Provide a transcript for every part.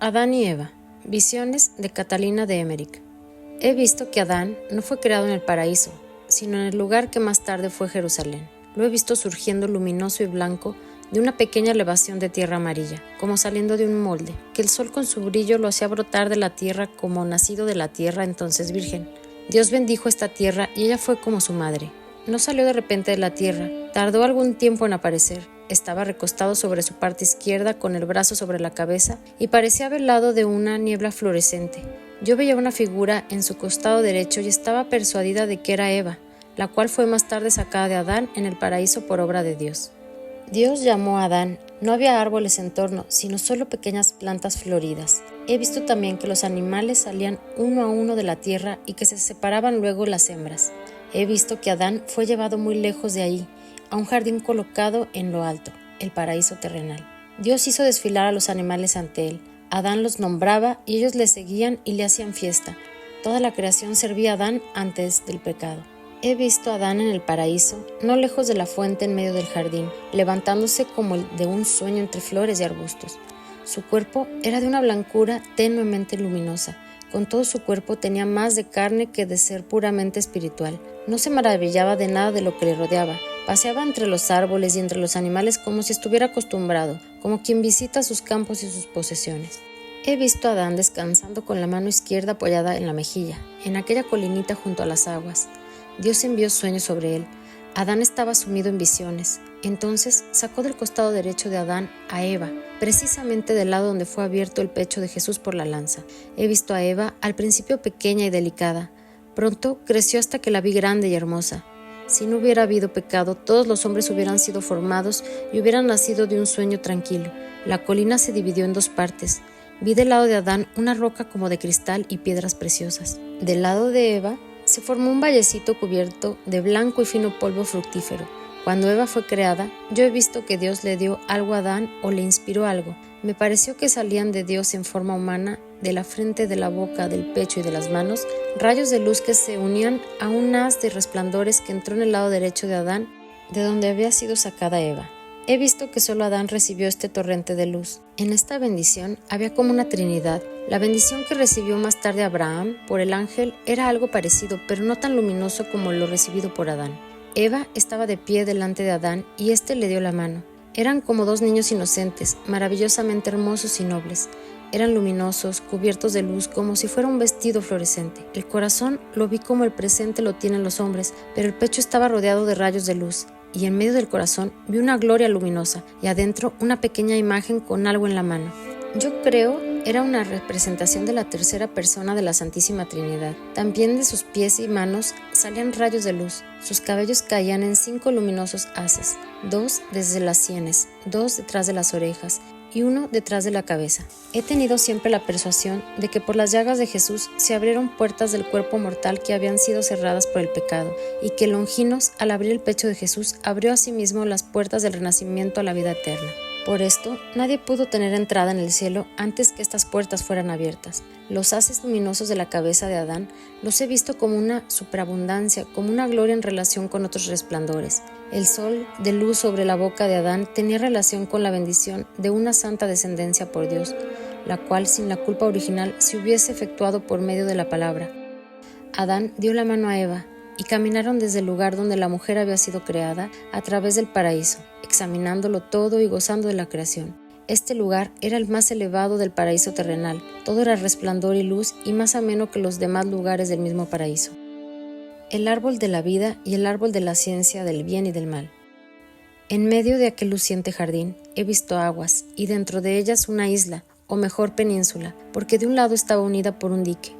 Adán y Eva. Visiones de Catalina de Emmerich. He visto que Adán no fue creado en el paraíso, sino en el lugar que más tarde fue Jerusalén. Lo he visto surgiendo luminoso y blanco de una pequeña elevación de tierra amarilla, como saliendo de un molde, que el sol con su brillo lo hacía brotar de la tierra como nacido de la tierra entonces virgen. Dios bendijo esta tierra y ella fue como su madre. No salió de repente de la tierra, tardó algún tiempo en aparecer. Estaba recostado sobre su parte izquierda con el brazo sobre la cabeza y parecía velado de una niebla fluorescente. Yo veía una figura en su costado derecho y estaba persuadida de que era Eva, la cual fue más tarde sacada de Adán en el paraíso por obra de Dios. Dios llamó a Adán. No había árboles en torno, sino solo pequeñas plantas floridas. He visto también que los animales salían uno a uno de la tierra y que se separaban luego las hembras. He visto que Adán fue llevado muy lejos de ahí, a un jardín colocado en lo alto, el paraíso terrenal. Dios hizo desfilar a los animales ante él. Adán los nombraba y ellos le seguían y le hacían fiesta. Toda la creación servía a Adán antes del pecado. He visto a Adán en el paraíso, no lejos de la fuente en medio del jardín, levantándose como el de un sueño entre flores y arbustos. Su cuerpo era de una blancura tenuemente luminosa. Con todo su cuerpo tenía más de carne que de ser puramente espiritual. No se maravillaba de nada de lo que le rodeaba. Paseaba entre los árboles y entre los animales como si estuviera acostumbrado, como quien visita sus campos y sus posesiones. He visto a Adán descansando con la mano izquierda apoyada en la mejilla, en aquella colinita junto a las aguas. Dios envió sueños sobre él. Adán estaba sumido en visiones. Entonces sacó del costado derecho de Adán a Eva, precisamente del lado donde fue abierto el pecho de Jesús por la lanza. He visto a Eva al principio pequeña y delicada. Pronto creció hasta que la vi grande y hermosa. Si no hubiera habido pecado, todos los hombres hubieran sido formados y hubieran nacido de un sueño tranquilo. La colina se dividió en dos partes. Vi del lado de Adán una roca como de cristal y piedras preciosas. Del lado de Eva se formó un vallecito cubierto de blanco y fino polvo fructífero. Cuando Eva fue creada, yo he visto que Dios le dio algo a Adán o le inspiró algo. Me pareció que salían de Dios en forma humana, de la frente, de la boca, del pecho y de las manos, rayos de luz que se unían a un haz de resplandores que entró en el lado derecho de Adán, de donde había sido sacada Eva. He visto que solo Adán recibió este torrente de luz. En esta bendición había como una trinidad. La bendición que recibió más tarde Abraham por el ángel era algo parecido, pero no tan luminoso como lo recibido por Adán. Eva estaba de pie delante de Adán y éste le dio la mano. Eran como dos niños inocentes, maravillosamente hermosos y nobles. Eran luminosos, cubiertos de luz, como si fuera un vestido fluorescente. El corazón lo vi como el presente lo tienen los hombres, pero el pecho estaba rodeado de rayos de luz. Y en medio del corazón vi una gloria luminosa y adentro una pequeña imagen con algo en la mano. Yo creo era una representación de la tercera persona de la Santísima Trinidad. También de sus pies y manos salían rayos de luz. Sus cabellos caían en 5 luminosos haces, 2 desde las sienes, 2 detrás de las orejas y 1 detrás de la cabeza. He tenido siempre la persuasión de que por las llagas de Jesús se abrieron puertas del cuerpo mortal que habían sido cerradas por el pecado, y que Longinos, al abrir el pecho de Jesús, abrió asimismo las puertas del renacimiento a la vida eterna. Por esto, nadie pudo tener entrada en el cielo antes que estas puertas fueran abiertas. Los haces luminosos de la cabeza de Adán los he visto como una superabundancia, como una gloria en relación con otros resplandores. El sol de luz sobre la boca de Adán tenía relación con la bendición de una santa descendencia por Dios, la cual sin la culpa original se hubiese efectuado por medio de la palabra. Adán dio la mano a Eva, y caminaron desde el lugar donde la mujer había sido creada a través del paraíso, examinándolo todo y gozando de la creación. Este lugar era el más elevado del paraíso terrenal, todo era resplandor y luz y más ameno que los demás lugares del mismo paraíso. El árbol de la vida y el árbol de la ciencia del bien y del mal. En medio de aquel luciente jardín he visto aguas y dentro de ellas una isla, o mejor península, porque de un lado estaba unida por un dique.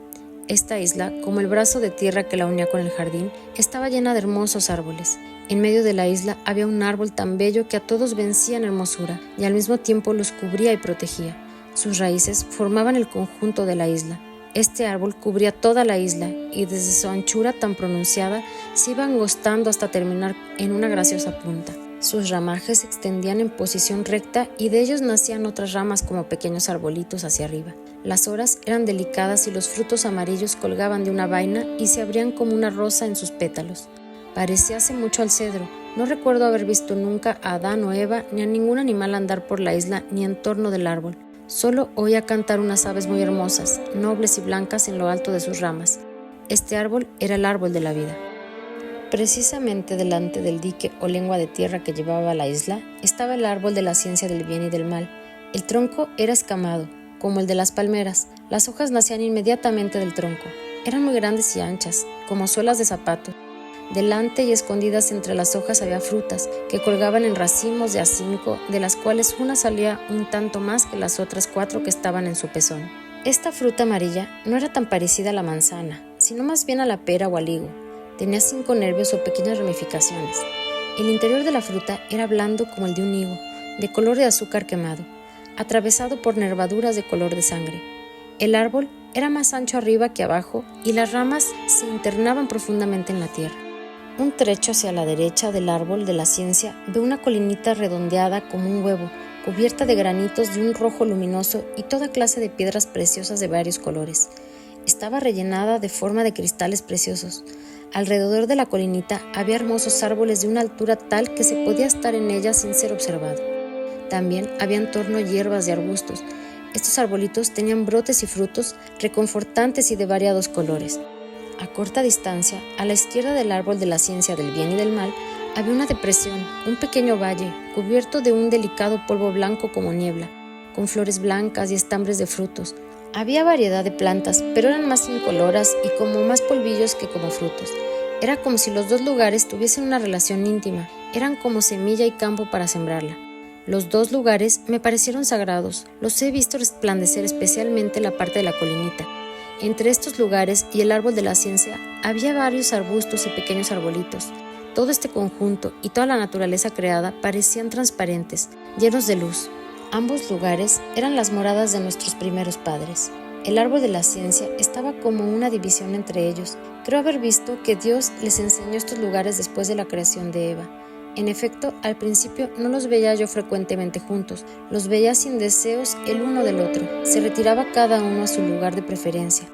Esta isla, como el brazo de tierra que la unía con el jardín, estaba llena de hermosos árboles. En medio de la isla había un árbol tan bello que a todos vencía en hermosura y al mismo tiempo los cubría y protegía. Sus raíces formaban el conjunto de la isla. Este árbol cubría toda la isla y desde su anchura tan pronunciada se iba angostando hasta terminar en una graciosa punta. Sus ramajes se extendían en posición recta y de ellos nacían otras ramas como pequeños arbolitos hacia arriba. Las horas eran delicadas y los frutos amarillos colgaban de una vaina y se abrían como una rosa en sus pétalos. Parecíase mucho al cedro. No recuerdo haber visto nunca a Adán o Eva ni a ningún animal andar por la isla ni en torno del árbol. Solo oía cantar unas aves muy hermosas, nobles y blancas en lo alto de sus ramas. Este árbol era el árbol de la vida. Precisamente delante del dique o lengua de tierra que llevaba a la isla, estaba el árbol de la ciencia del bien y del mal. El tronco era escamado, como el de las palmeras. Las hojas nacían inmediatamente del tronco. Eran muy grandes y anchas, como suelas de zapato. Delante y escondidas entre las hojas había frutas, que colgaban en racimos de a 5, de las cuales una salía un tanto más que las otras 4 que estaban en su pezón. Esta fruta amarilla no era tan parecida a la manzana, sino más bien a la pera o al higo. Tenía 5 nervios o pequeñas ramificaciones. El interior de la fruta era blando como el de un higo, de color de azúcar quemado, atravesado por nervaduras de color de sangre. El árbol era más ancho arriba que abajo y las ramas se internaban profundamente en la tierra. Un trecho hacia la derecha del árbol de la ciencia ve una colinita redondeada como un huevo, cubierta de granitos de un rojo luminoso y toda clase de piedras preciosas de varios colores. Estaba rellenada de forma de cristales preciosos. Alrededor de la colinita había hermosos árboles de una altura tal que se podía estar en ella sin ser observado. También había en torno hierbas y arbustos. Estos arbolitos tenían brotes y frutos reconfortantes y de variados colores. A corta distancia, a la izquierda del árbol de la ciencia del bien y del mal, había una depresión, un pequeño valle, cubierto de un delicado polvo blanco como niebla, con flores blancas y estambres de frutos. Había variedad de plantas, pero eran más incoloras y como más polvillos que como frutos. Era como si los dos lugares tuviesen una relación íntima, eran como semilla y campo para sembrarla. Los dos lugares me parecieron sagrados, los he visto resplandecer especialmente la parte de la colinita. Entre estos lugares y el árbol de la ciencia había varios arbustos y pequeños arbolitos. Todo este conjunto y toda la naturaleza creada parecían transparentes, llenos de luz. Ambos lugares eran las moradas de nuestros primeros padres. El árbol de la ciencia estaba como una división entre ellos. Creo haber visto que Dios les enseñó estos lugares después de la creación de Eva. En efecto, al principio no los veía yo frecuentemente juntos, los veía sin deseos el uno del otro, se retiraba cada uno a su lugar de preferencia.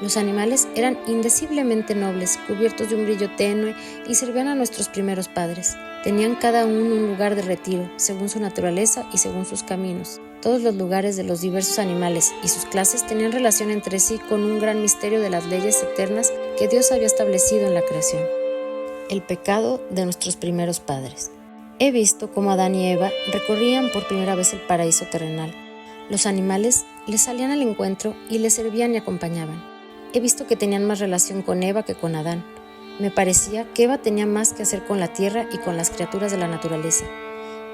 Los animales eran indeciblemente nobles, cubiertos de un brillo tenue y servían a nuestros primeros padres. Tenían cada uno un lugar de retiro, según su naturaleza y según sus caminos. Todos los lugares de los diversos animales y sus clases tenían relación entre sí con un gran misterio de las leyes eternas que Dios había establecido en la creación. El pecado de nuestros primeros padres. He visto cómo Adán y Eva recorrían por primera vez el paraíso terrenal. Los animales les salían al encuentro y les servían y acompañaban. He visto que tenían más relación con Eva que con Adán. Me parecía que Eva tenía más que hacer con la tierra y con las criaturas de la naturaleza.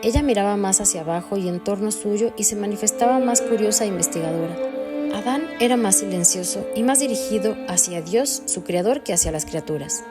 Ella miraba más hacia abajo y en torno suyo y se manifestaba más curiosa e investigadora. Adán era más silencioso y más dirigido hacia Dios, su creador, que hacia las criaturas.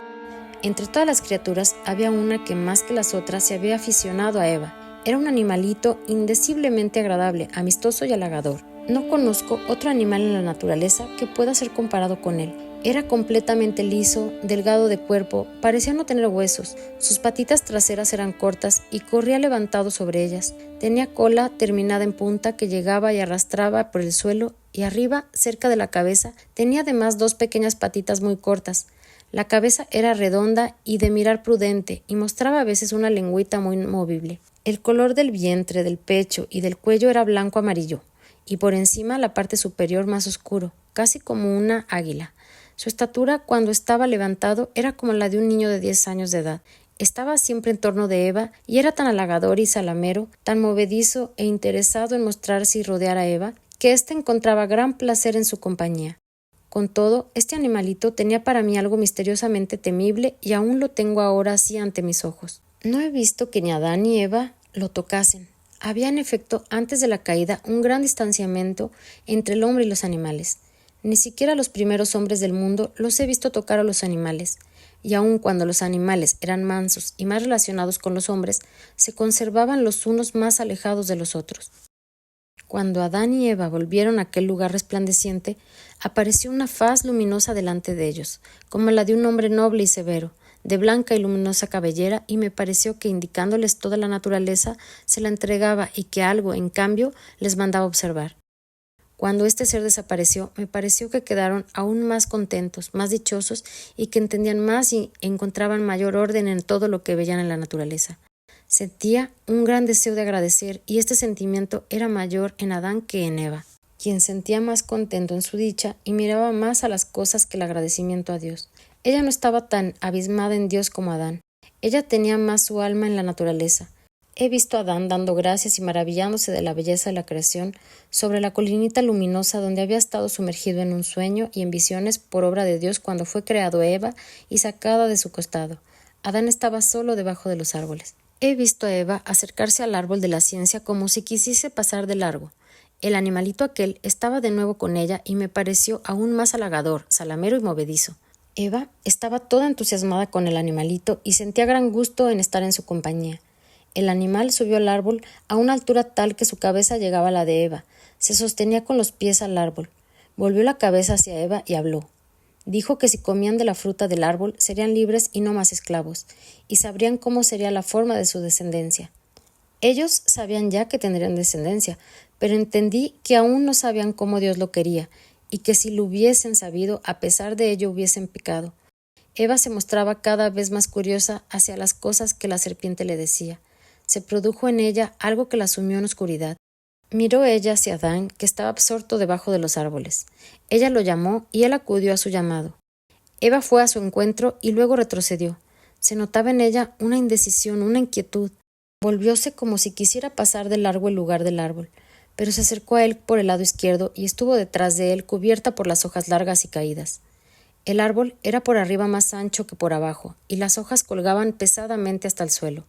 Entre todas las criaturas había una que más que las otras se había aficionado a Eva. Era un animalito indeciblemente agradable, amistoso y halagador. No conozco otro animal en la naturaleza que pueda ser comparado con él. Era completamente liso, delgado de cuerpo, parecía no tener huesos. Sus patitas traseras eran cortas y corría levantado sobre ellas. Tenía cola terminada en punta que llegaba y arrastraba por el suelo y arriba, cerca de la cabeza, tenía además 2 pequeñas patitas muy cortas. La cabeza era redonda y de mirar prudente y mostraba a veces una lengüita muy movible. El color del vientre, del pecho y del cuello era blanco amarillo y por encima la parte superior más oscuro, casi como una águila. Su estatura cuando estaba levantado era como la de un niño de 10 años de edad. Estaba siempre en torno de Eva y era tan halagador y salamero, tan movedizo e interesado en mostrarse y rodear a Eva, que ésta encontraba gran placer en su compañía. Con todo, este animalito tenía para mí algo misteriosamente temible y aún lo tengo ahora así ante mis ojos. No he visto que ni Adán ni Eva lo tocasen. Había en efecto antes de la caída un gran distanciamiento entre el hombre y los animales. Ni siquiera los primeros hombres del mundo los he visto tocar a los animales, y aun cuando los animales eran mansos y más relacionados con los hombres, se conservaban los unos más alejados de los otros. Cuando Adán y Eva volvieron a aquel lugar resplandeciente, apareció una faz luminosa delante de ellos, como la de un hombre noble y severo, de blanca y luminosa cabellera, y me pareció que, indicándoles toda la naturaleza, se la entregaba y que algo, en cambio, les mandaba observar. Cuando este ser desapareció, me pareció que quedaron aún más contentos, más dichosos y que entendían más y encontraban mayor orden en todo lo que veían en la naturaleza. Sentía un gran deseo de agradecer y este sentimiento era mayor en Adán que en Eva, quien sentía más contento en su dicha y miraba más a las cosas que el agradecimiento a Dios. Ella no estaba tan abismada en Dios como Adán. Ella tenía más su alma en la naturaleza. He visto a Adán dando gracias y maravillándose de la belleza de la creación sobre la colinita luminosa donde había estado sumergido en un sueño y en visiones por obra de Dios cuando fue creado Eva y sacada de su costado. Adán estaba solo debajo de los árboles. He visto a Eva acercarse al árbol de la ciencia como si quisiese pasar de largo. El animalito aquel estaba de nuevo con ella y me pareció aún más halagador, salamero y movedizo. Eva estaba toda entusiasmada con el animalito y sentía gran gusto en estar en su compañía. El animal subió al árbol a una altura tal que su cabeza llegaba a la de Eva. Se sostenía con los pies al árbol. Volvió la cabeza hacia Eva y habló. Dijo que si comían de la fruta del árbol serían libres y no más esclavos, y sabrían cómo sería la forma de su descendencia. Ellos sabían ya que tendrían descendencia, pero entendí que aún no sabían cómo Dios lo quería, y que si lo hubiesen sabido, a pesar de ello hubiesen pecado. Eva se mostraba cada vez más curiosa hacia las cosas que la serpiente le decía. Se produjo en ella algo que la sumió en oscuridad. Miró ella hacia Adán, que estaba absorto debajo de los árboles. Ella lo llamó y él acudió a su llamado. Eva fue a su encuentro y luego retrocedió. Se notaba en ella una indecisión, una inquietud. Volvióse como si quisiera pasar de largo el lugar del árbol, pero se acercó a él por el lado izquierdo y estuvo detrás de él cubierta por las hojas largas y caídas. El árbol era por arriba más ancho que por abajo, y las hojas colgaban pesadamente hasta el suelo.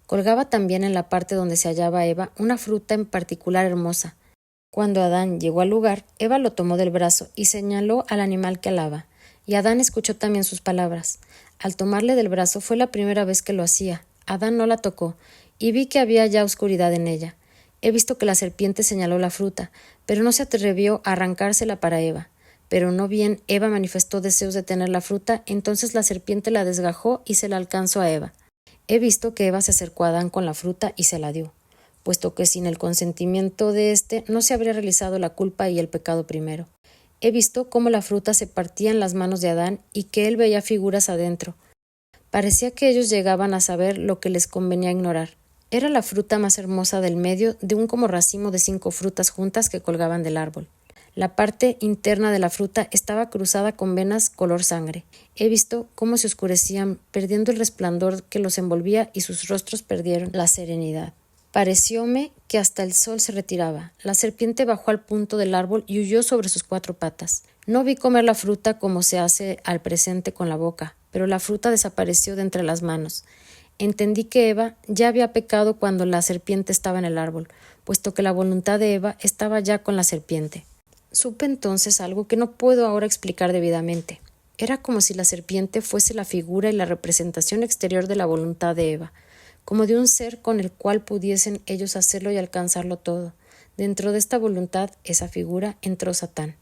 Colgaba también en la parte donde se hallaba Eva una fruta en particular hermosa. Cuando Adán llegó al lugar, Eva lo tomó del brazo y señaló al animal que alaba, y Adán escuchó también sus palabras. Al tomarle del brazo fue la primera vez que lo hacía. Adán no la tocó, y vi que había ya oscuridad en ella. He visto que la serpiente señaló la fruta, pero no se atrevió a arrancársela para Eva. Pero no bien Eva manifestó deseos de tener la fruta, entonces la serpiente la desgajó y se la alcanzó a Eva. He visto que Eva se acercó a Adán con la fruta y se la dio, puesto que sin el consentimiento de éste no se habría realizado la culpa y el pecado primero. He visto cómo la fruta se partía en las manos de Adán y que él veía figuras adentro. Parecía que ellos llegaban a saber lo que les convenía ignorar. Era la fruta más hermosa del medio de un como racimo de 5 frutas juntas que colgaban del árbol. La parte interna de la fruta estaba cruzada con venas color sangre. He visto cómo se oscurecían, perdiendo el resplandor que los envolvía y sus rostros perdieron la serenidad. Parecióme que hasta el sol se retiraba. La serpiente bajó al punto del árbol y huyó sobre sus 4 patas. No vi comer la fruta como se hace al presente con la boca, pero la fruta desapareció de entre las manos. Entendí que Eva ya había pecado cuando la serpiente estaba en el árbol, puesto que la voluntad de Eva estaba ya con la serpiente. Supe entonces algo que no puedo ahora explicar debidamente. Era como si la serpiente fuese la figura y la representación exterior de la voluntad de Eva, como de un ser con el cual pudiesen ellos hacerlo y alcanzarlo todo. Dentro de esta voluntad, esa figura, entró Satán.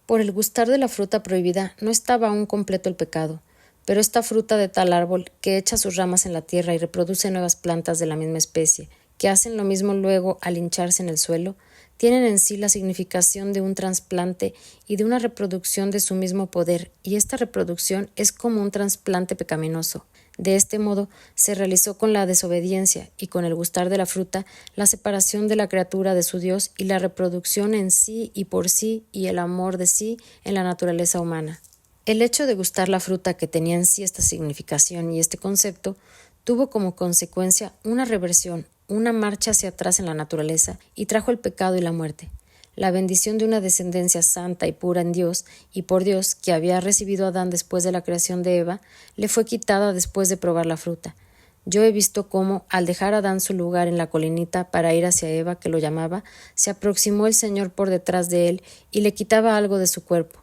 Por el gustar de la fruta prohibida no estaba aún completo el pecado, pero esta fruta de tal árbol que echa sus ramas en la tierra y reproduce nuevas plantas de la misma especie, que hacen lo mismo luego al hincharse en el suelo, tienen en sí la significación de un trasplante y de una reproducción de su mismo poder, y esta reproducción es como un trasplante pecaminoso. De este modo se realizó con la desobediencia y con el gustar de la fruta la separación de la criatura de su Dios y la reproducción en sí y por sí y el amor de sí en la naturaleza humana. El hecho de gustar la fruta que tenía en sí esta significación y este concepto tuvo como consecuencia una reversión, una marcha hacia atrás en la naturaleza y trajo el pecado y la muerte. La bendición de una descendencia santa y pura en Dios y por Dios que había recibido Adán después de la creación de Eva, le fue quitada después de probar la fruta. Yo he visto cómo, al dejar a Adán su lugar en la colinita para ir hacia Eva, que lo llamaba, se aproximó el Señor por detrás de él y le quitaba algo de su cuerpo.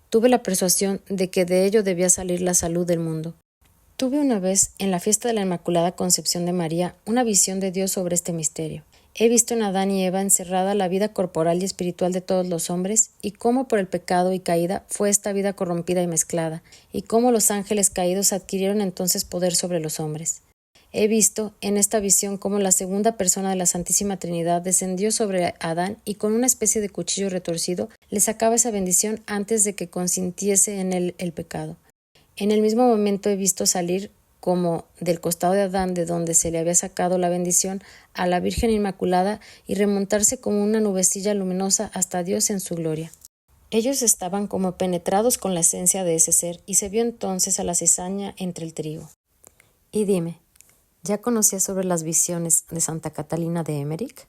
Tuve la persuasión de que de ello debía salir la salud del mundo. Tuve una vez, en la fiesta de la Inmaculada Concepción de María, una visión de Dios sobre este misterio. He visto en Adán y Eva encerrada la vida corporal y espiritual de todos los hombres, y cómo por el pecado y caída fue esta vida corrompida y mezclada, y cómo los ángeles caídos adquirieron entonces poder sobre los hombres. He visto en esta visión cómo la segunda persona de la Santísima Trinidad descendió sobre Adán y con una especie de cuchillo retorcido le sacaba esa bendición antes de que consintiese en él el pecado. En el mismo momento he visto salir como del costado de Adán, de donde se le había sacado la bendición, a la Virgen Inmaculada y remontarse como una nubecilla luminosa hasta Dios en su gloria. Ellos estaban como penetrados con la esencia de ese ser, y se vio entonces a la cizaña entre el trigo. Y dime, ¿ya conocías sobre las visiones de Santa Catalina de Emmerich?